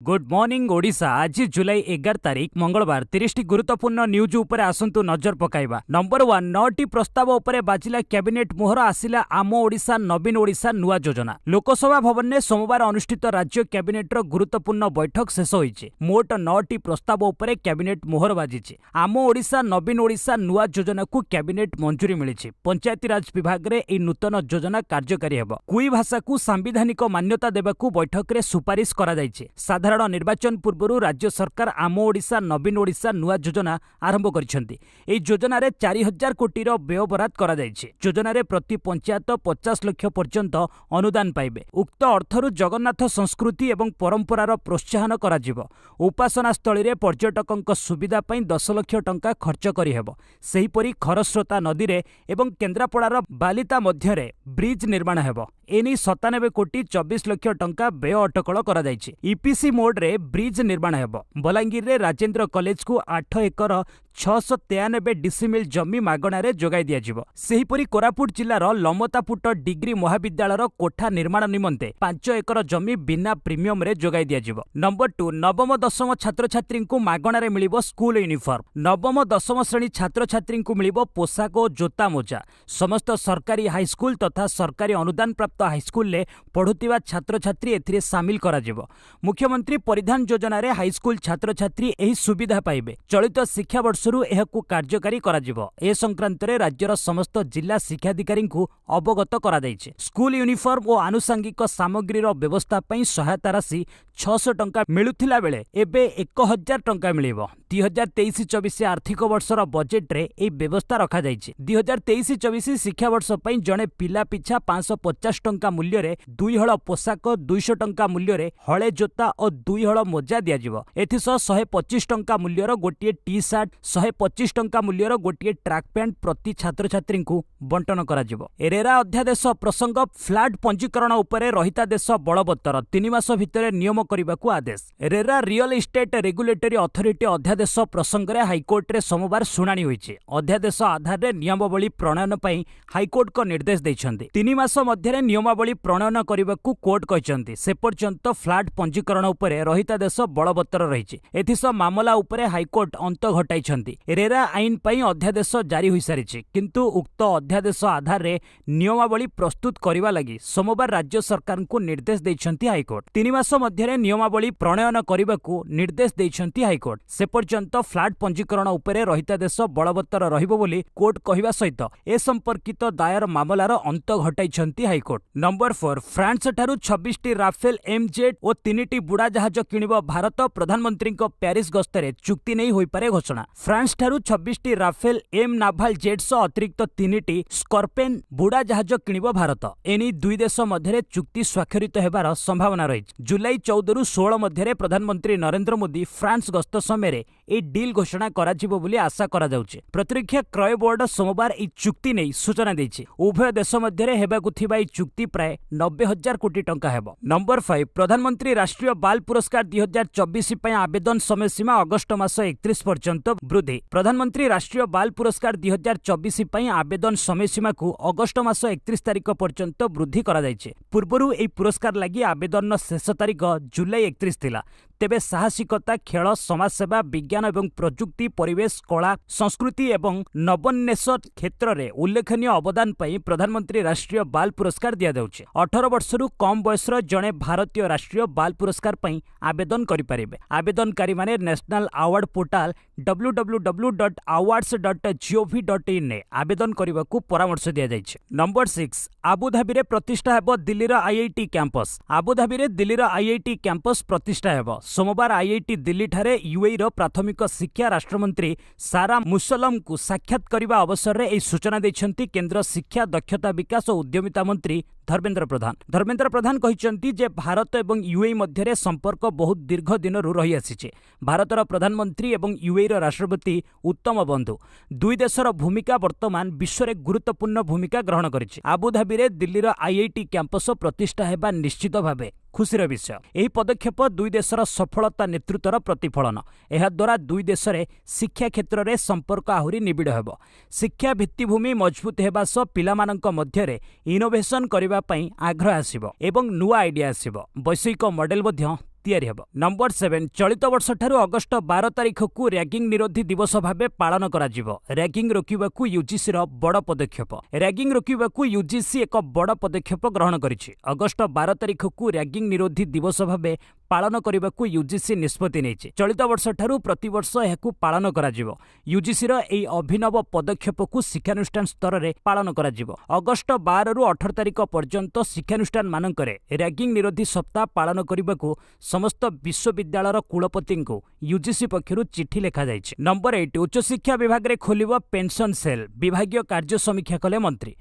Good morning Odisha. आज जुलाई 11 तारीख मंगलवार 30 गुरुत्वपूर्ण न्यूज उपरे आसंतु नजर पकाइबा। नंबर 1 9टी प्रस्ताव उपरे बाजिला कैबिनेट मोहर आसिला आम ओडिशा नवीन ओडिशा नुआ योजना। लोकसभा भवन में सोमवार अनुष्ठित राज्य कैबिनेटर गुरुत्वपूर्ण बैठक शेष होइछि। मोट 9टी प्रस्ताव उपरे कैबिनेट मोहर बाजिछि। आम ओडिशा नवीन ओडिशा नुआ योजना को कैबिनेट मंजूरी मिलिछि। पंचायती राज विभाग रे ए नूतन योजना कार्यकारी हेबो। कुई भाषा को संवैधानिक मान्यता देबाकू बैठक रे सुपारिश करा जाइछि। साधारण निर्वाचन पूर्व राज्य सरकार आम ओडिशा नवीन ओडिशा नुआ योजना आरंभ करिसेंति। एई योजना रे 4000 कोटी रो व्यय बराद करा जाइछि। योजना रे प्रति पंचायत 50 लाख पर्यंत अनुदान पाइबे। उक्त अर्थरु जगन्नाथ संस्कृति एवं परंपरार प्रोत्साहन करा जिवो। उपासना स्थली रे पर्यटकक सुविधा पई 10 लाख टंका खर्च करि हेबो। सेहिपरि खरस्रोता नदी रे एवं केन्द्रापड़ार बालिता मध्य रे ब्रिज निर्माण हेबो। एनी 97 कोटी 24 लाख टंका व्यय अटकल करा जाइछि। ईपीसी मोड रे ब्रिज निर्माण हेबो। बलांगीर रे राजेंद्र कॉलेज को 8 एकर 693 डिसिमिल जमी मागणा रे जोगाई दिया जिवो। सेहिपरि कोरापुट जिल्लार लमतापुट डिग्री महाविद्यालयर कोठा निर्माण निमंते 5 एकर जमी बिना प्रीमियम रे जोगाई दिया जिवो। नंबर 2 नवम दशम छात्र छात्री को मागणा रे मिलिबो स्कूल यूनिफॉर्म। नवम दशम श्रेणी छात्र छात्री को मिलिबो पोशाक और जोता मोजा। समस्त सरकारी हाईस्कूल तथा सरकारी अनुदान प्राप्त हाईस्कूल ले पढ़ुतिबा छात्र छात्री एथिरे शामिल करा जिवो। मुख्यमंत्री परिधान योजना रे हाईस्कूल छात्र छात्री एही सुविधा पाइबे। चलित शिक्षा वर्ष एहाकू कार्यकारी करा जिवो। ए संक्रांत रे राज्यर समस्त जिला शिक्षाधिकारी को अवगत करा जाइछे। स्कूल यूनिफॉर्म और आनुषंगिक सामग्री रो व्यवस्था पई सहायता राशि 600 टंका मिलुथिला बेले एबे 1000 टंका मिलिबो। 2023-24 आर्थिक वर्षर बजेट रे ए व्यवस्था रखा जाइछे। 2023-24 शिक्षा वर्ष पई जणे पिला पिछा 550 टंका मूल्य रे 2 हळ पोशाक 200 टंका मूल्य रे हळे जोता और 2 हळ मोजा दिया जिवो। एथिस 125 टंका मूल्यर गोटिए टी शर्ट 125 टंका मूल्यर गोटिए ट्रैक पैंट प्रति छात्र छात्री को बंटन करा जिवो। रेरा अध्यादेश प्रसंग फ्लैट पंजीकरण उपरे रहितादेश बलवत्तर 3 मास भितर नियम करबाकू आदेश। RERA real estate regulatory authority अध्यादेश प्रसंग रे हाईकोर्ट रे सोमवार शुणाणी होईछि। अध्यादेश आधार रे नियमावली प्रणयन पई हाईकोर्ट को निर्देश दैछन्ति। 3 मास मध्ये नियमावली प्रणयन करबाकू कोर्ट कहिसन्ति। से पर्यंत फ्लैट पंजीकरण उपरे रहितादेश बलवत्तर रहिछि। एथिस मामला उपरे हाईकोर्ट अंत घटाइछन्ति। रेरा आईन पई अध्यादेश जारी होई सारिछि, किंतु उक्त अध्यादेश आधार रे नियमावली प्रस्तुत करिवा लागि सोमवार राज्य सरकार को निर्देश दैछन्ति हाईकोर्ट। 3 मास मध्ये नियमावली प्रणयन करबाकू निर्देश दैछन्ति हाईकोर्ट। से पर्यंत फ्लैट पंजीकरण उपरे रहितादेश बलवत्तर रहिबो बोली कोर्ट कहिबा सहित ए संपर्कित दायर मामलार अंत घटाइछन्ति हाईकोर्ट। नंबर 4 फ्रांस ठारू 26 टी राफेल एमजेट और 3टी बुड़ा जहाज किनिबो भारत। प्रधानमंत्री पेरिस गस्तरे चुक्ति नहीं होई पारे घोषणा। फ्रांस ठारू 26 टी राफेल एम नाभाल जेट्स अतिरिक्त 3टी स्कॉर्पियन बुड़ा जहाज किनिबो भारत। एनी दुई देश मध्य चुक्ति स्वाक्षरित हेबार संभावना रही। जुलाई 14 रु 16 मध्य प्रधानमंत्री नरेंद्र मोदी फ्रांस गस्त समय ए डील घोषणा कराजिबो बोली आशा करा जाउछि। प्रतिरक्षा क्रय बोर्ड सोमवार ए चुक्ति नहीं सूचना दैछि। उभय देश मध्य हेबाकू थिबा ए चुक्ति प्राय 90,000 कोटी टंका हेबो। नंबर 5 प्रधानमंत्री राष्ट्रीय बाल पुरस्कार 2024 पई आवेदन समय सीमा अगस्त मास 31 पर्यंत वृद्धि। प्रधानमंत्री राष्ट्रीय बाल पुरस्कार 2024 पई आवेदन समय सीमा को अगस्त मास 31 तारिख पर्यंत वृद्धि करा जायछि। पूर्वरु ए पुरस्कार लागि आवेदन शेष तारिख जुलाई 31 थिला। तेबे साहसिकता खेल समाजसेवा विज्ञान एवं प्रजुक्ति परिवेश कला संस्कृति एवं नवोन्मेष क्षेत्र में उल्लेखनीय अवदान पई प्रधानमंत्री राष्ट्रीय बाल पुरस्कार दिया जाउछि। 18 वर्षरु कम बयसर जणे भारतीय राष्ट्रीय बाल पुरस्कार पई आवेदन करि परिबे। आवेदनकारी माने नेशनल अवार्ड पोर्टल www.awards.gov.in ने आवेदन करबाकू परामर्श दिया जाइछि। नंबर 6 आबुधाबी रे प्रतिष्ठा हेबो दिल्लीर आईआईटी कैंपस। आबुधाबी रे दिल्लीर आईआईटी कैंपस प्रतिष्ठा हेबो। सोमवार आईआईटी दिल्ली ठारे यूएई रो प्राथमिक शिक्षा राष्ट्रमंत्री सारा मुसलम को साक्षात करबा अवसर रे ए सूचना दैछन्ति केंद्र शिक्षा दक्षता विकास और उद्यमिता मंत्री धर्मेंद्र प्रधान। धर्मेंद्र प्रधान कहिसन्ति जे भारत एवं यूएई मध्य संपर्क बहुत दीर्घ दिनरु रही आसिछे। भारतर प्रधानमंत्री एवं यूएई रो राष्ट्रपति उत्तम बंधु। दुई देशर भूमिका वर्तमान विश्व रे गुरुत्वपूर्ण भूमिका ग्रहण करिछि। आबुधाबी रे दिल्लीर आईआईटी कैंपस प्रतिष्ठा हेबा निश्चित भावे खुशीर विषय। यही पदक्षेप दुई देशर सफलता नेतृत्वर प्रतिफलन। यह द्वारा दुई देश में शिक्षा क्षेत्र में संपर्क आहुरी निबिड़ हेब। शिक्षा भित्तिभूमि मजबूत हेबा सह पिलामानंक मध्यरे इनोवेशन करने आग्रह आसिबो एवं नुआ आइडिया आसिबो। वैषयिक मॉडल मध्य तैयारी हेब। नंबर 7 चलित वर्ष ठारू अगस्ट 12 तारिख को रैगिंग निरोधी दिवस भाव पालन करा जिवो। रैगिंग रोकिबाकू यूजीसी रो बड़ पदक्षेप। रैगिंग रोकिबाकू यूजीसी एक बड़ पदक्षेप ग्रहण करिछि। अगस्ट 12 तारिख को रैगिंग निरोधी दिवस भाव पालन करने यूजीसी निष्पत्ति नहीं। चलित वर्ष ठारू प्रतिवर्ष यह पालन करा जिवो। यूजीसी रो एई अभिनव पदक्षेप को शिक्षानुष्ठान स्तर में पालन करा जिवो। अगस्ट 12 रु 18 तारिख पर्यंत शिक्षानुष्ठान मानकरे रैगिंग निरोधी सप्ताह पालन करने को समस्त विश्वविद्यालय कुलपति को यूजीसी पक्षरु चिठी लिखा जायछि। नंबर 8 उच्च शिक्षा विभाग रे खोलिबो पेंशन सेल। विभागीय कार्य समीक्षा कले मंत्री।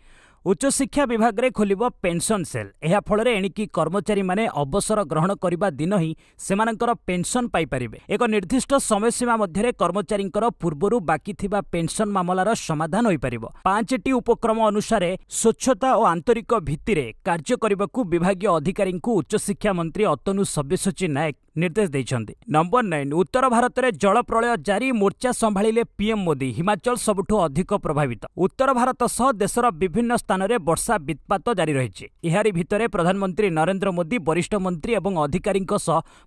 उच्च शिक्षा विभाग रे खोलिबो पेंशन सेल। एहा फଳରେ एणिकी कर्मचारी माने अवसर ग्रहण करिबा दिन ही सेमानकर पेंशन पाई परिबे। एक निर्दिष्ट समय सीमा मध्यरे कर्मचारींकर पूर्वरु बाकी थिबा पेंशन मामलार समाधान होई परिबो। 5टी उपक्रम अनुसार स्वच्छता और आंतरिक भित्तिरे कार्य करिबाकू विभागीय अधिकारी को उच्च शिक्षा मंत्री अतनु सब्यसाची नायक निर्देश देइछन्ति। नंबर 9 उत्तर भारत में जल प्रलय जारी। मोर्चा संभाଳିले पीएम मोदी। हिमाचल सबुठु अधिक प्रभावित। उत्तर भारत सह देशर विभिन्न स्थान में वर्षा वित्पात जारी रही। एहारी भितरे प्रधानमंत्री नरेंद्र मोदी वरिष्ठ मंत्री और अधिकारी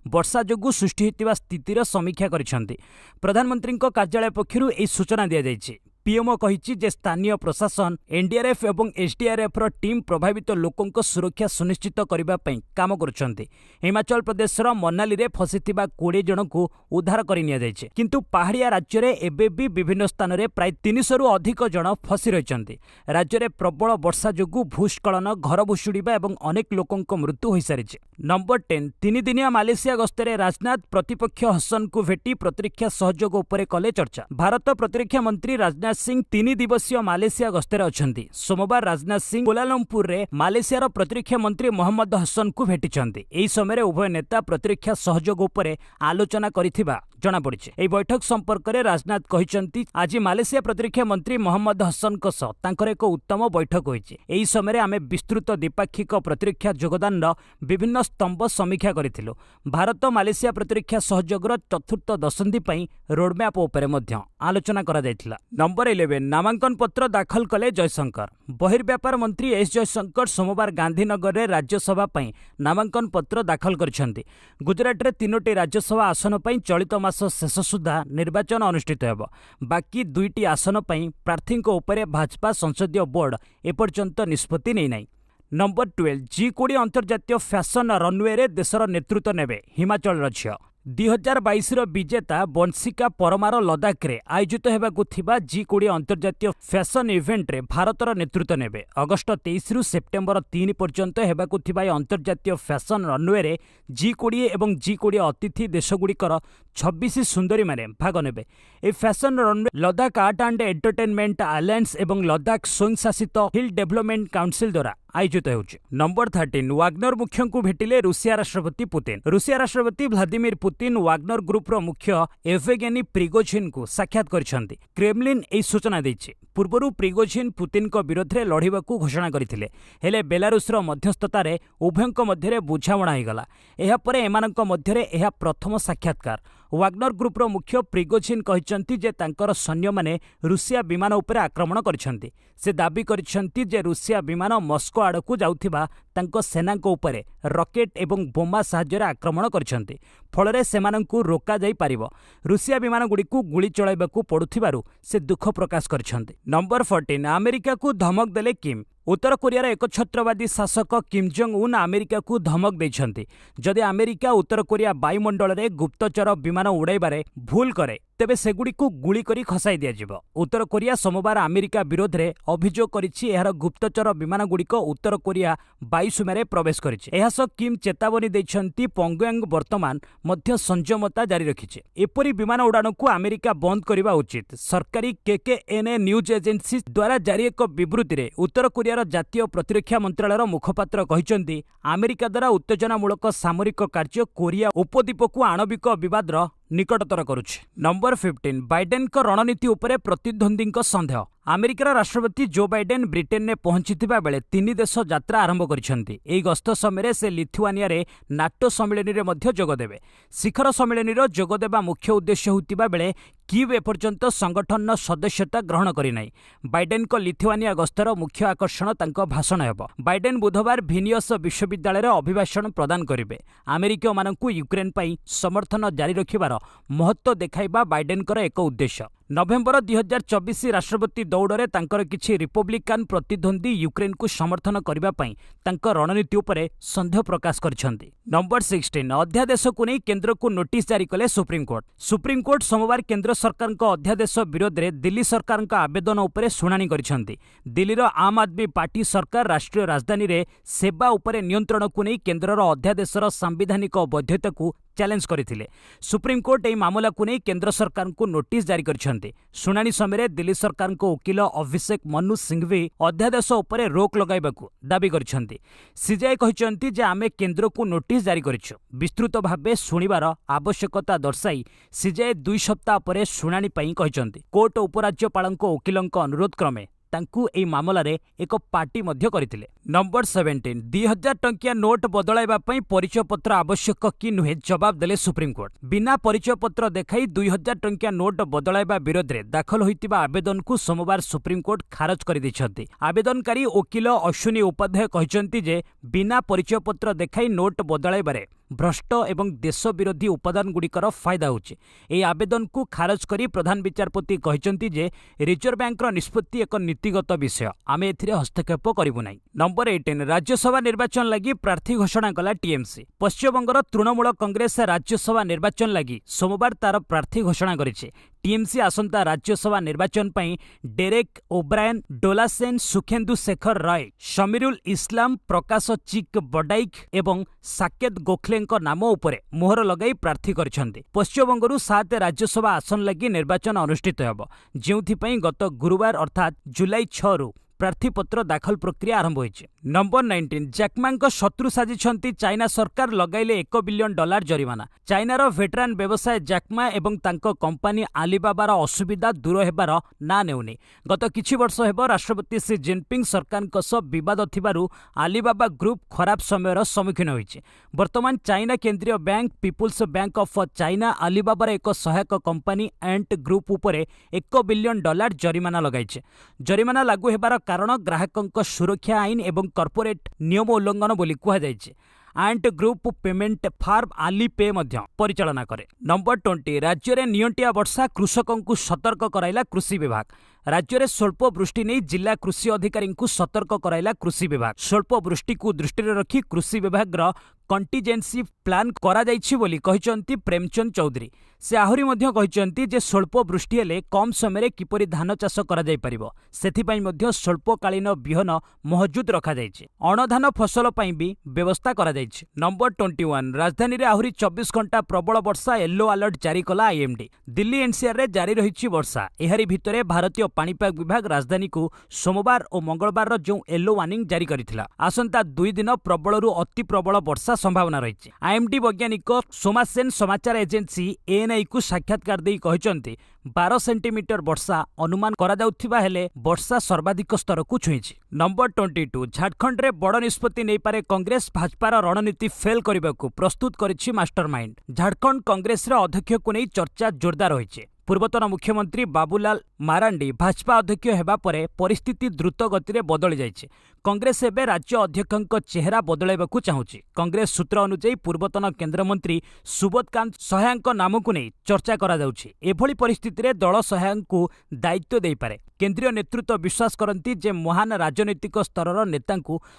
वर्षा जोगु सृष्टि होइतिबा स्थितिर समीक्षा करिसेंति। प्रधानमंत्री कार्यालय पक्षरु एही सूचना दिया जायछि। पीएमओ कहिछि जे स्थानीय प्रशासन एनडीआरएफ और एसडीआरएफ रो टीम प्रभावित लोकों सुरक्षा सुनिश्चित करने काम करुछन्ति। हिमाचल प्रदेशर मनाली रे फसिथिबा 20 जन को उद्धार करि निया जायछि। किंतु पहाड़िया राज्य रे एबे भी विभिन्न स्थान रे प्राय 300 रु अधिक जन फसी रहिछन्ति। राज्य रे प्रबल वर्षा जोगु भूस्खलन घर भुशुड़िबा और अनेक लोकों मृत्यु होई सारिछि। नंबर 10 3 दिनिया मालेशिया गस्तरे राजनाथ प्रतिपक्ष हसन को भेटी प्रतिरक्षा सहयोग उपरे कले चर्चा। भारत प्रतिरक्षा मंत्री राजनाथ सिंह 3 दिवसीय मालेशिया गस्तरे अछन्ति। सोमवार राजनाथ सिंह कोलालमपुर रे मालेशियार प्रतिरक्षा मंत्री मोहम्मद हसन को भेटिछन्ति। एही समय उभय नेता प्रतिरक्षा सहयोग उपरे आलोचना करिथिबा जणा पड़िछि। एही बैठक संपर्क में राजनाथ कहिसन्ति आज मालेशिया प्रतिरक्षा मंत्री मोहम्मद हसन को सह तांकर एक उत्तम बैठक होइछि। एही समय आमे विस्तृत द्विपाक्षिक प्रतिरक्षा योगदान विभिन्न स्तंभ समीक्षा करिथिलु। भारत मालेशिया प्रतिरक्षा सहयोगर चतुर्थ दशंधि पई रोडमैप उपरे मध्य आलोचना करा जायथिला। नंबर 11 नामांकन पत्र दाखल कले जयशंकर। बहिर्व्यापार मंत्री एस जयशंकर सोमवार गांधीनगर रे राज्यसभा पई नामांकन पत्र दाखल करिसेंति। गुजरात रे 3टी राज्यसभा आसन पई चलित मास शेष सुधा निर्वाचन अनुष्ठित हेब। बाकी 2टी आसन पई प्रार्थी उपरे भाजपा संसदीय बोर्ड एपर्यंत निष्पत्ति नै नै। नंबर 12 G20 अंतर्जातीय फैशन रनवे रे देशर नेतृत्व नेबे हिमाचल राज्य। 2022 विजेता बंशिका परमार लद्दाख रे आयोजित हेबाकु थिबा G20 अंतर्जातीय फैशन इवेंट रे भारतर नेतृत्व नेबे। अगस्ट 23 रु सेप्टेम्बर 3 पर्यंत हेबाकु थिबा अंतर्जातीय फैशन रनवे रे G20 एवं G20 अतिथि देशगुड़िकर 26 सुंदरी माने भाग नेबे। ए fashion runway Ladakh art and entertainment alliance एवं लद्दाख स्वयं शासित हिल डेवलपमेंट काउंसिल द्वारा आयोजित होउछि। नंबर 13 वाग्नर मुख्य को भेटिले रूसिया राष्ट्रपति पुतिन। रूसिया राष्ट्रपति व्लादिमीर पुतिन वाग्नर ग्रुप रो मुख्य एवगेनी प्रिगोजिन को साक्षात करिसेंति। क्रेमलिन एही सूचना दैछि। पूर्वरु प्रिगोजिन पुतिन को विरोध रे लढिबाकू घोषणा करथिले। हेले बेलारूस रो मध्यस्थता रे उभयଙ୍କ मध्यरे बुझामणा होइगला। एहा परे एमानଙ୍କ मध्यरे एहा प्रथम साक्षात्कार। वाग्नर ग्रुप रो मुख्य प्रिगोजिन कहिसंति जे तांकर सैन्य माने रूसिया विमान उपरे आक्रमण करिसंति। से दाबी करिसंति जे रूसिया विमान मस्को आड़कू जाउथिबा तांको सेनाଙ୍କ उपरे रॉकेट एवं बोमा साहाय्य आक्रमण करिसंति। फଳରେ सेमानଙ୍କୁ रोका जाई पारिबो। रूसिया विमान गुड़िकू गुली चलाइबाकू पड़ुथिबारु से दुख प्रकाश करिसंति। नंबर 14 अमेरिका को धमक देले किम। उत्तर कोरियार एकछत्रवादी शासक किम जोंग उन अमेरिका को धमक देइछंति। जदि अमेरिका उत्तर कोरिया वायुमंडल रे गुप्तचर विमान उड़ाइबारे भूल करे तेबे सेगुड़ी को गुली करी खसाई दिया जिवो। उत्तर कोरिया सोमवार अमेरिका विरोध रे अभियोग करिछि एहार गुप्तचर विमान गुड़िक उत्तर कोरिया वायुसीमा प्रवेश करिछि। एहा सह किम चेतावनी देइछंति पोंगयांग वर्तमान मध्य संयमता जारी रखिछि। एपरि विमान उड़ान को अमेरिका बंद करिबा उचित। सरकारी केकेएनए न्यूज एजेंसी द्वारा जारी एक विवृत्ति रे उत्तर कोरियार जातीय प्रतिरक्षा मंत्रालयर मुखपात्र कहिसंति अमेरिका द्वारा उत्तेजनामूलक सामरिक कार्य कोरिया उपद्वीप को आणविक विवादर निकटतर करुछि। नंबर 15 बाइडेन रणनीति उपरे प्रतिद्वंदी संदेह। अमेरिकार राष्ट्रपति जो बाइडेन ब्रिटेन में पहुंचीथिबा बेले 3 देश यात्रा आरंभ करिसेंती। एही गस्त समय से लिथुआनिया रे नाटो सम्मेलन रे मध्य जोगदेबे। शिखर सम्मेलन रो जोगदेबा मुख्य उद्देश्य होतिबा बेले कीव एपर्यंत संगठन सदस्यता ग्रहण करि नै। बाइडेन को लिथुआनिया गस्तर मुख्य आकर्षण तांको भाषण हेबो। बाइडेन बुधवार भिनियस विश्वविद्यालय रे अभिभाषण प्रदान करिवे। अमेरिकीय मानकु यूक्रेन पई समर्थन जारी रखिबार महत्व देखाइबा बाइडेनकर एक उद्देश्य। नवेम्बर 2024 राष्ट्रपति दौड़े तांकर किछि रिपब्लिकान प्रतिद्वंदी यूक्रेन को समर्थन करबा पई तांकर रणनीति उपरे संदेह प्रकाश करछंती। नंबर 16 अध्यादेश को नहीं केंद्र को नोटिस जारी कले सुप्रीम कोर्ट। सुप्रीम कोर्ट सोमवार केंद्र सरकार को अध्यादेश विरोध में दिल्ली सरकार का आवेदन उपरे शुणाणी करिसेंती। दिल्ली रो आम आदमी पार्टी सरकार राष्ट्रीय राजधानी रे सेवा उपरे नियंत्रण को नहीं केंद्र अध्यादेशर संवैधानिक वैधता को चैलेंज करथिले। सुप्रीम कोर्ट एही मामला को नहीं केंद्र सरकार को नोटिस जारी करछंती। शुणाणी समय दिल्ली सरकार को वकील अभिषेक मनु सिंघवी अध्यादेश उपरे रोक लगाइबाकू दाबी करछंती। सीजेआई कहिसंती जे आमे केंद्र को नोटिस जारी करिछु। विस्तृत भाबे शुणिबार आवश्यकता दर्शाई सीजेआई 2 सप्ताह परे शुणाणी पई कहिसंती। कोर्ट उपराज्यपालको वकीलଙ୍କ अनुरोध क्रमे तांकू एई मामला रे एक पार्टी मध्य करथिले। नंबर 17 2000 टंकिया नोट बदलाइबा पई परिचय पत्र आवश्यक कि नुहे जवाब देले सुप्रीम कोर्ट। बिना परिचय पत्र देखाई 2000 टंकिया नोट बदलाइबा विरोध रे दाखल होइतिबा आवेदन को सोमवार सुप्रीम कोर्ट खारज कर दैछंती। आवेदनकारी वकील अश्विनी उपाध्याय कहिसंती जे बिना परिचय पत्र देखाई नोट बदलाइबारे भ्रष्ट एवं देश विरोधी उपादान गुड़िकर फायदा होछि। एही आवेदन को खारज करी प्रधान विचारपति कहिसंती जे रिजर्व बैंक निष्पत्ति एक नीतिगत विषय, आमे एथिरे हस्तक्षेप करिबु नै। नंबर 18 राज्यसभा निर्वाचन लगी प्रार्थी घोषणा कला टीएमसी। पश्चिमबंगर तृणमूल कांग्रेस राज्यसभा निर्वाचन लगी सोमवार तार प्रार्थी घोषणा करिছে। टीएमसी आसंता राज्यसभा निर्वाचन पई डेरेक ओब्रायन, डोलासेन, सुखेंदु शेखर राय, शमीरुल इस्लाम, प्रकाश चिक बडाइक एवं साकेत गोखलेଙ୍କ नाम उपरे मोहर लगाई प्रार्थी करछन्ते। पश्चिमबंगरु 7 राज्यसभा आसन लगी निर्वाचन अनुष्ठित हेबो, जेउथि पई गत गुरुवार अर्थात जुलाई 6 रु प्रार्थीपत्र दाखल प्रक्रिया आरंभ होइছে। नंबर 19 जैकमा शत्रु साजिछन्ती चाइना सरकार लगाइले $1 बिलियन जरिमाना। चाइनार वेटरान व्यवसाय जैकमा एवं तांको कंपनी आलीबाबार असुविधा दूर हेबार ना नेउनी। गत किछि वर्ष हेबो राष्ट्रपति सी जिनपिंग सरकार सह विवाद थिबारु आलीबाबा ग्रुप खराब समयर सम्मुखीन होइছে। वर्तमान चाइना केंद्रीय bank People's Bank of China आलीबाबार एक सहायक कंपनी एंट ग्रुप उपरे $1 बिलियन जरिमाना लगाइছে। जरिमाना लागू हेबार कारण ग्राहकों सुरक्षा आईन एवं कॉर्पोरेट नियम उल्लंघन बोली कहुଯାଇଛି। आंट ग्रुप पेमेंट फार्म आली पे मध्य परिचालना करे। नंबर 20 राज्य में नियंटिया वर्षा कृषकों को सतर्क कराइला कृषि विभाग। राज्य में स्वल्प वृष्टि नहीं जिला कृषि अधिकारी को सतर्क कराइला कृषि विभाग। स्वल्प वृष्टि को दृष्टि रखी कृषि विभाग कंटीजेंसी प्लान करा जाइछि बोली कहिसंती प्रेमचंद चौधरी। से आहुरी मध्य कहिसंती जे स्वल्प वृष्टि हेले कम समय किपरि धान चाष करा जाय परिबो, सेथिपई मध्य स्वल्पकालीन बिहन महजूद रखा जाइछि। अणधान फसल पई भी व्यवस्था करा जाइछि। नंबर 21 राजधानी रे आहुरी 24 घंटा प्रबल वर्षा येलो अलर्ट जारी कला आईएमडी। दिल्ली एनसीआर रे जारी रहिछि वर्षा। एहारी भितरे भारतीय पाणीपाग विभाग राजधानी को सोमवार और मंगलवार जो येलो वार्निंग जारी करथिला। आसंता 2 दिन प्रबलरु अति प्रबल वर्षा संभावना रही। आईएमडी वैज्ञानिक सोमासेन समाचार एजेंसी एएनआई को साक्षात्कार देई कहिसंती 12 सेंटीमीटर वर्षा अनुमान करा जाउथिबा हेले वर्षा सर्वाधिक स्तर को छुईछि। नंबर 22 झारखंड रे बड़ निष्पत्ति नै पारे कांग्रेस भाजपार रणनीति फेल करबाकू प्रस्तुत करिछि मास्टरमाइंड। झारखंड कांग्रेस रे अध्यक्ष को नै चर्चा जोरदार होइछि। पूर्वतन मुख्यमंत्री बाबूलाल मारांडी भाजपा अध्यक्ष हेबा परे परिस्थिति द्रुत गति में बदली जाइछि। कांग्रेस एबे राज्य अध्यक्षक चेहरा बदलाइबाकू चाहूछि। कांग्रेस सूत्र अनुसार पूर्वतन केंद्रमंत्री सुबोधकांत सहायक नाम को नहीं चर्चा करा जाउछि। एभली परिस्थिति रे दल सहायक को दायित्व देई पारे। केंद्रीय नेतृत्व विश्वास करती जे महान राजनैतिक स्तर नेता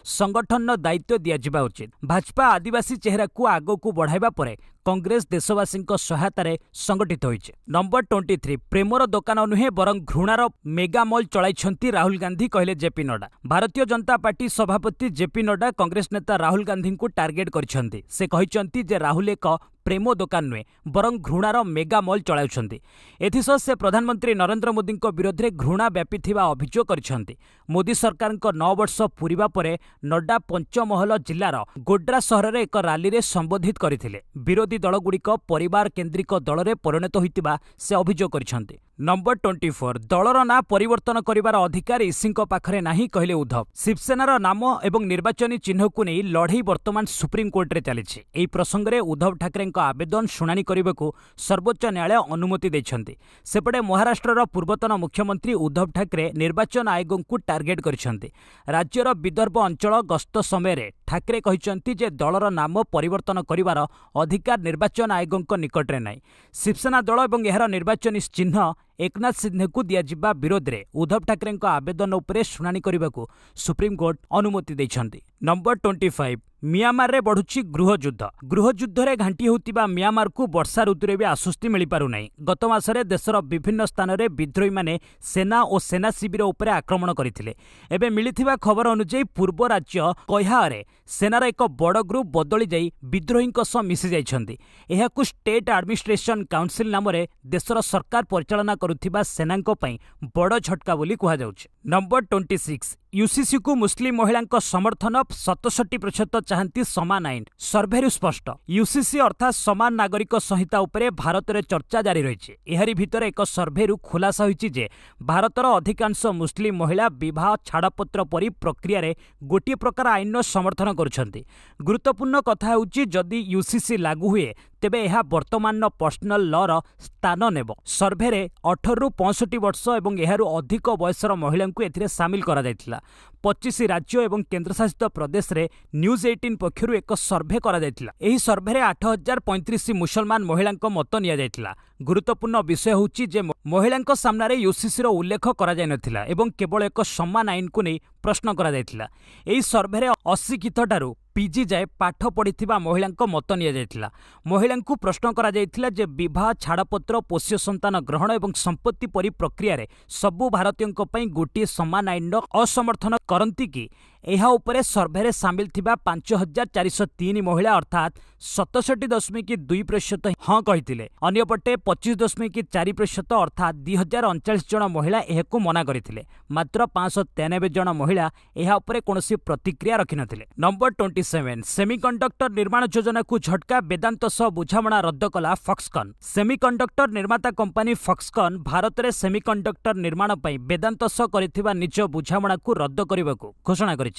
संगठन दायित्व दिया उचित। भाजपा आदिवासी चेहरा को आग को बढ़ाइबा परे कांग्रेस देशवासी सहायतार संगठित होइছে। नंबर 23 प्रेमर दोकान नुहे बरं घृणार मेगा मॉल चलाइछंती राहुल गांधी कहले जेपी नड्डा। भारतीय जनता पार्टी सभापति जेपी नड्डा कांग्रेस नेता राहुल गांधी को टार्गेट करिछंती। से कहिछंती जे राहुल एक ପ୍ରେମ ଦୋକାନ ନୁହେଁ ବରଂ ଘୃଣାର ମେଗା ମଲ୍ ଚଳାଉଛନ୍ତି। ଏଥିସହ ସେ ପ୍ରଧାନମନ୍ତ୍ରୀ ନରେନ୍ଦ୍ର ମୋଦିଙ୍କ ବିରୋଧରେ ଘୃଣା ବ୍ୟାପିଥିବା ଅଭିଯୋଗ କରିଛନ୍ତି। ମୋଦି ସରକାରଙ୍କ 9 ବର୍ଷ ପୂରିବା ପରେ ନଡ୍ଡା ପଞ୍ଚମହଲ ଜିଲ୍ଲାର ଗୋଡ୍ରା ସହରରେ ଏକ ରାଲିରେ ସମ୍ବୋଧିତ କରିଥିଲେ। ବିରୋଧୀ ଦଳଗୁଡ଼ିକ ପରିବାର କେନ୍ଦ୍ରିକ ଦଳରେ ପରିଣତ ହୋଇଥିବା ସେ ଅଭିଯୋଗ କରିଛନ୍ତି। ନମ୍ବର 24 ଦଳର ନାଁ ପରିବର୍ତ୍ତନ କରିବାର ଅଧିକାର ଇସିଙ୍କ ପାଖରେ ନାହିଁ କହିଲେ ଉଦ୍ଧବ। ଶିବସେନାର ନାମ ଏବଂ ନିର୍ବାଚନୀ ଚିହ୍ନକୁ ନେଇ ଲଢ଼େଇ ବର୍ତ୍ତମାନ ସୁପ୍ରିମକୋର୍ଟରେ ଚାଲିଛି। ଏହି ପ୍ରସଙ୍ଗରେ ଉଦ୍ଧବ ଠାକରେଙ୍କ ଆବେଦନ ଶୁଣାଣି କରିବାକୁ ସର୍ବୋଚ୍ଚ ନ୍ୟାୟାଳୟ ଅନୁମତି ଦେଇଛନ୍ତି। ସେପଟେ ମହାରାଷ୍ଟ୍ରର ପୂର୍ବତନ ମୁଖ୍ୟମନ୍ତ୍ରୀ ଉଦ୍ଧବ ଠାକରେ ନିର୍ବାଚନ ଆୟୋଗଙ୍କୁ ଟାର୍ଗେଟ କରିଛନ୍ତି। ରାଜ୍ୟର ବିଦର୍ଭ ଅଞ୍ଚଳ ଗସ୍ତ ସମୟରେ ଠାକରେ କହିଛନ୍ତି ଯେ ଦଳର ନାମ ପରିବର୍ତ୍ତନ କରିବାର ଅଧିକାର ନିର୍ବାଚନ ଆୟୋଗଙ୍କ ନିକଟରେ ନାହିଁ। ଶିବସେନା ଦଳ ଏବଂ ଏହାର ନିର୍ବାଚନୀ ଚିହ୍ନ ଏକନାଥ ସିନ୍ଧେଙ୍କୁ ଦିଆଯିବା ବିରୋଧରେ ଉଦ୍ଧବ ଠାକରେଙ୍କ ଆବେଦନ ଉପରେ ଶୁଣାଣି କରିବାକୁ ସୁପ୍ରିମକୋର୍ଟ ଅନୁମତି ଦେଇଛନ୍ତି। ନମ୍ବର 25 ମିଆଁମାରରେ ବଢୁଛି ଗୃହଯୁଦ୍ଧ। ଗୃହଯୁଦ୍ଧରେ ଘାଣ୍ଟି ହେଉଥିବା ମିଆଁମାରକୁ ବର୍ଷା ଋତୁରେ ବି ଆଶ୍ୱସ୍ତି ମିଳିପାରୁନାହିଁ। ଗତ ମାସରେ ଦେଶର ବିଭିନ୍ନ ସ୍ଥାନରେ ବିଦ୍ରୋହୀମାନେ ସେନା ଓ ସେନା ଶିବିର ଉପରେ ଆକ୍ରମଣ କରିଥିଲେ। ଏବେ ମିଳିଥିବା ଖବର ଅନୁଯାୟୀ ପୂର୍ବ ରାଜ୍ୟ କୈହାରେ ସେନାର ଏକ ବଡ଼ ଗ୍ରୁପ ବଦଳି ଯାଇ ବିଦ୍ରୋହୀଙ୍କ ସହ ମିଶି ଯାଇଛନ୍ତି। ଏହାକୁ ଷ୍ଟେଟ୍ ଆଡମିନିଷ୍ଟ୍ରେସନ କାଉନସିଲ ନାମରେ ଦେଶର ସରକାର ପରିଚାଳନା କରୁଥିବା ସେନାଙ୍କ ପାଇଁ ବଡ଼ ଝଟକା ବୋଲି କୁହାଯାଉଛି। ନମ୍ବର 26 ୟୁସିସିକୁ ମୁସଲିମ ମହିଳାଙ୍କ ସମର୍ଥନ 67% ଚାହାନ୍ତି ସମାନ ଆଇନ। ସର୍ଭେରୁ ସ୍ପଷ୍ଟ ୟୁସିସି ଅର୍ଥାତ୍ ସମାନ ନାଗରିକ ସଂହିତା ଉପରେ ଭାରତରେ ଚର୍ଚ୍ଚା ଜାରି ରହିଛି। ଏହାରି ଭିତରେ ଏକ ସର୍ଭେରୁ ଖୁଲାସା ହୋଇଛି ଯେ ଭାରତର ଅଧିକାଂଶ ମୁସଲିମ ମହିଳା ବିବାହ ଛାଡ଼ପତ୍ର ପରି ପ୍ରକ୍ରିୟାରେ ଗୋଟିଏ ପ୍ରକାର ଆଇନର ସମର୍ଥନ କରୁଛନ୍ତି। ଗୁରୁତ୍ୱପୂର୍ଣ୍ଣ କଥା ହେଉଛି ଯଦି ୟୁସିସି ଲାଗୁ ହୁଏ ତେବେ ଏହା ବର୍ତ୍ତମାନର ପର୍ସନାଲ ଲର ସ୍ଥାନ ନେବ। ସର୍ଭେରେ 18ରୁ 65 ବର୍ଷ ଏବଂ ଏହାରୁ ଅଧିକ ବୟସର ମହିଳାଙ୍କୁ ଏଥିରେ ସାମିଲ କରାଯାଇଥିଲା। 25 ରାଜ୍ୟ ଏବଂ କେନ୍ଦ୍ରଶାସିତ ପ୍ରଦେଶରେ ନ୍ୟୁଜ୍ 18 ପକ୍ଷରୁ ଏକ ସର୍ଭେ କରାଯାଇଥିଲା। ଏହି ସର୍ଭେରେ 8035 ମୁସଲମାନ ମହିଳାଙ୍କ ମତ ନିଆଯାଇଥିଲା। ଗୁରୁତ୍ୱପୂର୍ଣ୍ଣ ବିଷୟ ହେଉଛି ଯେ ମହିଳାଙ୍କ ସାମ୍ନାରେ ୟୁସିସିର ଉଲ୍ଲେଖ କରାଯାଇନଥିଲା ଏବଂ କେବଳ ଏକ ସମାନ ଆଇନକୁ ନେଇ ପ୍ରଶ୍ନ କରାଯାଇଥିଲା। ଏହି ସର୍ଭେରେ ଅଶିକ୍ଷିତଠାରୁ ପିଜି ଯାଏ ପାଠ ପଢ଼ିଥିବା ମହିଳାଙ୍କ ମତ ନିଆଯାଇଥିଲା। ମହିଳାଙ୍କୁ ପ୍ରଶ୍ନ କରାଯାଇଥିଲା ଯେ ବିବାହ ଛାଡ଼ପତ୍ର ପୋଷ୍ୟ ସନ୍ତାନ ଗ୍ରହଣ ଏବଂ ସମ୍ପତ୍ତି ପରି ପ୍ରକ୍ରିୟାରେ ସବୁ ଭାରତୀୟଙ୍କ ପାଇଁ ଗୋଟିଏ ସମାନ ଆଇନର ଅସମର୍ଥନ କରନ୍ତି କି? ଏହା ଉପରେ ସର୍ଭେରେ ସାମିଲ ଥିବା 5403 ମହିଳା ଅର୍ଥାତ୍ 67.2% ହଁ କହିଥିଲେ। ଅନ୍ୟପଟେ 25.4% ଅର୍ଥାତ୍ 2039 ଜଣ ମହିଳା ଏହାକୁ ମନା କରିଥିଲେ। ମାତ୍ର 593 ଜଣ ମହିଳା ଏହା ଉପରେ କୌଣସି ପ୍ରତିକ୍ରିୟା ରଖିନଥିଲେ। ନମ୍ବର 27 ସେମିକଣ୍ଡକ୍ଟର ନିର୍ମାଣ ଯୋଜନାକୁ ଝଟକା ବେଦାନ୍ତ ସହ ବୁଝାମଣା ରଦ୍ଦ କଲା ଫକ୍ସକନ୍। ସେମିକଣ୍ଡକ୍ଟର ନିର୍ମାତା କମ୍ପାନୀ ଫକ୍ସକନ୍ ଭାରତରେ ସେମିକଣ୍ଡକ୍ଟର ନିର୍ମାଣ ପାଇଁ ବେଦାନ୍ତ ସହ କରିଥିବା ନିଜ ବୁଝାମଣାକୁ ରଦ୍ଦ କରିବାକୁ ଘୋଷଣା କରିଛି।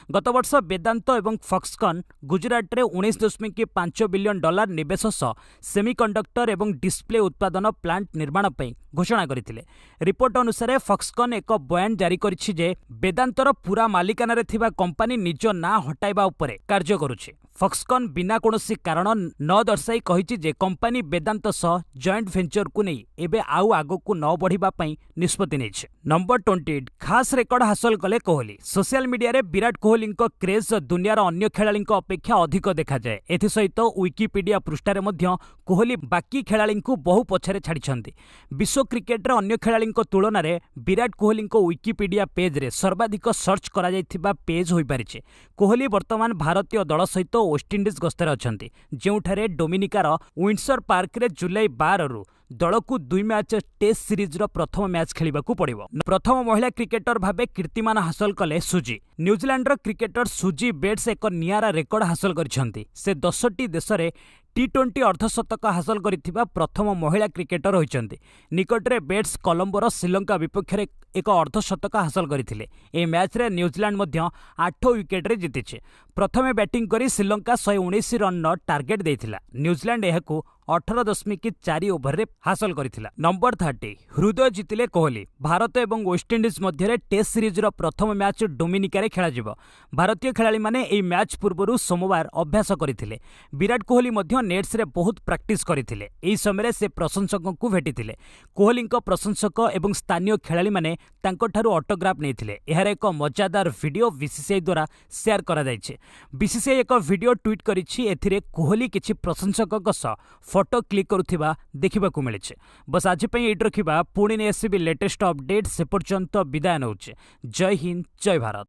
ଗତ ବର୍ଷ ବେଦାନ୍ତ ଏବଂ ଫକ୍ସକନ୍ ଗୁଜରାଟରେ $19.5 ବିଲିୟନ ନିବେଶ ସହ ସେମିକଣ୍ଡକ୍ଟର ଏବଂ ଡିସପ୍ଲେ ଉତ୍ପାଦନ ପ୍ଲାଣ୍ଟ ନିର୍ମାଣ ପାଇଁ ଘୋଷଣା କରିଥିଲେ। ରିପୋର୍ଟ ଅନୁସାରେ ଫକ୍ସକନ୍ ଏକ ବୟାନ ଜାରି କରିଛି ଯେ ବେଦାନ୍ତର ପୁରା ମାଲିକାନାରେ ଥିବା କମ୍ପାନୀ ନିଜ ନାଁ ହଟାଇବା ଉପରେ କାର୍ଯ୍ୟ କରୁଛି। ଫକ୍ସକନ୍ ବିନା କୌଣସି କାରଣ ନ ଦର୍ଶାଇ କହିଛି ଯେ କମ୍ପାନୀ ବେଦାନ୍ତ ସହ ଜଏଣ୍ଟ ଭେଞ୍ଚରକୁ ନେଇ ଏବେ ଆଉ ଆଗକୁ ନ ବଢ଼ିବା ପାଇଁ ନିଷ୍ପତ୍ତି ନେଇଛି। ନମ୍ବର 28 ଖାସ୍ ରେକର୍ଡ ହାସଲ କଲେ କୋହଲି। ସୋସିଆଲ ମିଡିଆରେ ବିରାଟ କୋହଲିଙ୍କ କ୍ରେଜ୍ ଦୁନିଆର ଅନ୍ୟ ଖେଳାଳିଙ୍କ ଅପେକ୍ଷା ଅଧିକ ଦେଖାଯାଏ। ଏଥିସହିତ ୱିକିପିଡିଆ ପୃଷ୍ଠାରେ ମଧ୍ୟ କୋହଲି ବାକି ଖେଳାଳିଙ୍କୁ ବହୁ ପଛରେ ଛାଡ଼ିଛନ୍ତି। ବିଶ୍ୱ କ୍ରିକେଟର ଅନ୍ୟ ଖେଳାଳିଙ୍କ ତୁଳନାରେ ବିରାଟ କୋହଲିଙ୍କ ୱିକିପିଡିଆ ପେଜ୍ରେ ସର୍ବାଧିକ ସର୍ଚ୍ଚ କରାଯାଇଥିବା ପେଜ୍ ହୋଇପାରିଛି। କୋହଲି ବର୍ତ୍ତମାନ ଭାରତୀୟ ଦଳ ସହିତ ୱେଷ୍ଟଇଣ୍ଡିଜ୍ ଗସ୍ତରେ ଅଛନ୍ତି, ଯେଉଁଠାରେ ଡୋମିନିକାର ୱିଣ୍ଡସର ପାର୍କରେ ଜୁଲାଇ 12ରୁ ଦଳକୁ 2 ମ୍ୟାଚ୍ ଟେଷ୍ଟ ସିରିଜର ପ୍ରଥମ ମ୍ୟାଚ୍ ଖେଳିବାକୁ ପଡ଼ିବ। ପ୍ରଥମ ମହିଳା କ୍ରିକେଟର ଭାବେ କୀର୍ତ୍ତିମାନ ହାସଲ କଲେ ସୁଜି। ନ୍ୟୁଜିଲାଣ୍ଡର କ୍ରିକେଟର ସୁଜି ବେଟ୍ସ ଏକ ନିଆରା ରେକର୍ଡ ହାସଲ କରିଛନ୍ତି। ସେ 10ଟି ଦେଶରେ T20 ଅର୍ଦ୍ଧଶତକ ହାସଲ କରିଥିବା ପ୍ରଥମ ମହିଳା କ୍ରିକେଟର ହୋଇଛନ୍ତି। ନିକଟରେ ବେଟ୍ସ କଲମ୍ବୋର ଶ୍ରୀଲଙ୍କା ବିପକ୍ଷରେ ଏକ ଅର୍ଦ୍ଧଶତକ ହାସଲ କରିଥିଲେ। ଏହି ମ୍ୟାଚ୍ରେ ନ୍ୟୁଜିଲାଣ୍ଡ ମଧ୍ୟ 8 ୱିକେଟରେ ଜିତିଛି। ପ୍ରଥମେ ବ୍ୟାଟିଂ କରି ଶ୍ରୀଲଙ୍କା 119 ରନ୍ର ଟାର୍ଗେଟ୍ ଦେଇଥିଲା। ନ୍ୟୁଜିଲାଣ୍ଡ ଏହାକୁ 18.4 ଓଭରରେ ହାସଲ କରିଥିଲା। ନମ୍ବର 30 ହୃଦୟ ଜିତିଲେ କୋହଲି। ଭାରତ ଏବଂ ୱେଷ୍ଟଇଣ୍ଡିଜ୍ ମଧ୍ୟରେ ଟେଷ୍ଟ ସିରିଜର ପ୍ରଥମ ମ୍ୟାଚ୍ ଡୋମିନିକାରେ ଖେଳାଯିବ। ଭାରତୀୟ ଖେଳାଳିମାନେ ଏହି ମ୍ୟାଚ୍ ପୂର୍ବରୁ ସୋମବାର ଅଭ୍ୟାସ କରିଥିଲେ। ବିରାଟ କୋହଲି ମଧ୍ୟ ନେଟ୍ସରେ ବହୁତ ପ୍ରାକ୍ଟିସ୍ କରିଥିଲେ। ଏହି ସମୟରେ ସେ ପ୍ରଶଂସକଙ୍କୁ ଭେଟିଥିଲେ। କୋହଲିଙ୍କ ପ୍ରଶଂସକ ଏବଂ ସ୍ଥାନୀୟ ଖେଳାଳିମାନେ ତାଙ୍କଠାରୁ ଅଟୋଗ୍ରାଫ୍ ନେଇଥିଲେ। ଏହାର ଏକ ମଜାଦାର ଭିଡିଓ ବିସିସିଆଇ ଦ୍ୱାରା ସେୟାର କରାଯାଇଛି। ବିସିସିଆଇ ଏକ ଭିଡିଓ ଟ୍ୱିଟ୍ କରିଛି। ଏଥିରେ କୋହଲି କିଛି ପ୍ରଶଂସକଙ୍କ ସହ ଫଟୋ କ୍ଲିକ୍ କରୁଥିବା ଦେଖିବାକୁ ମିଳିଛି। ବସ୍ ଆଜି ପାଇଁ ଏଇଠି ରଖିବା। ପୁଣି ନେଇ ଆସିବି ଲେଟେଷ୍ଟ ଅପଡେଟ୍। ସେ ପର୍ଯ୍ୟନ୍ତ ବିଦାୟ ନେଉଛି। ଜୟ ହିନ୍ଦ, ଜୟ ଭାରତ।